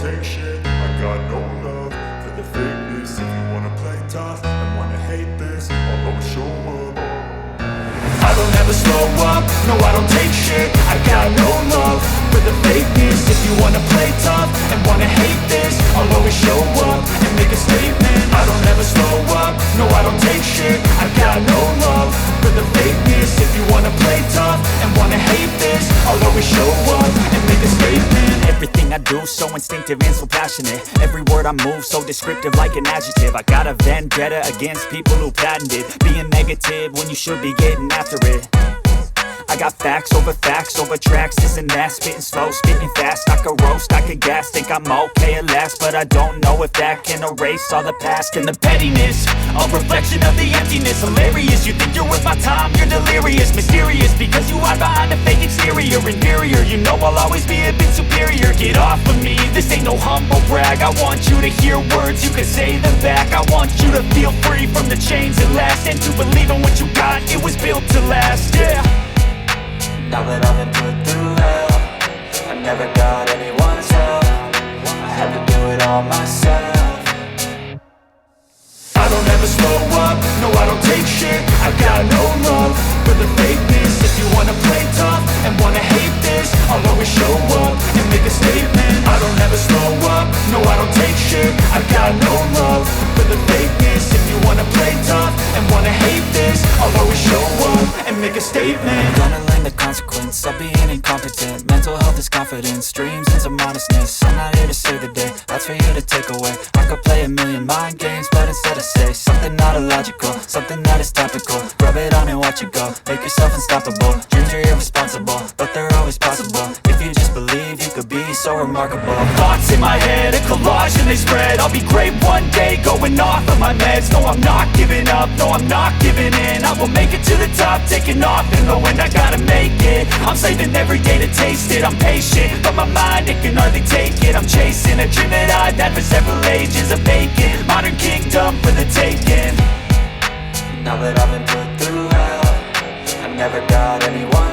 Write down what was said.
take shit. I got no love for the fakeness. If you wanna play tough and wanna hate this, I'll always show up. I don't ever slow up, no I don't take shit. I got no love for the fakeness. If you wanna play tough and wanna hate this, I'll always show up and make a statement. I don't ever slow up, no I don't take shit. I got no love for the fakeness. If you wanna play tough and wanna hate this, I'll always show up and make a statement. Everything I do so instinctive and so passionate. Every word I move so descriptive like an adjective. I got a vendetta against people who patented being negative when you should be getting after it. I got facts over tracks, this and that. Spitting slow, spitting fast. I could roast, I could gas. Think I'm okay at last, but I don't know if that can erase all the past. And the pettiness, a reflection of the emptiness. Hilarious, you think you're worth my time, you're delirious. Mysterious, because you hide behind a fake exterior. Inferior, you know I'll always be a bit superior. Get off of me, this ain't no humble brag. I want you to hear words, you can say them back. I want you to feel free from the chains at last, and to believe in what you got, it was built to last, yeah. Now that I've been put through hell, I never got anyone's help. I had to do it all myself. I don't ever slow up, no I don't take shit. I got no love for the fakeness. If you wanna play tough and wanna hate this, I'll always show up and make a statement. I don't ever slow up, no I don't take shit. I got no love for the fakeness. If you wanna play tough and wanna hate this, I'll always show up and make a statement. Gonna learn the consequence of being incompetent. Mental health is confidence, dreams and some modestness. I'm not here to save the day, that's for you to take away. I could play a million mind games, but instead I say something not illogical, something that is topical. Rub it on and watch it go, make yourself unstoppable. Dreams are irresponsible, but they're always possible. If you just believe, you could be so remarkable. Thoughts in my head, a collage and they spread. I'll be great one day, going off of my meds. No, I'm not giving up, no, I'm not giving in. I will make it to the top, taking off in the wind. I gotta make it, I'm saving every day to taste it. I'm patient, but my mind, it can hardly take it. I'm chasing a dream that I've had for several ages. A vacant, modern kingdom for the taking. Now that I've been put through hell, I never got anyone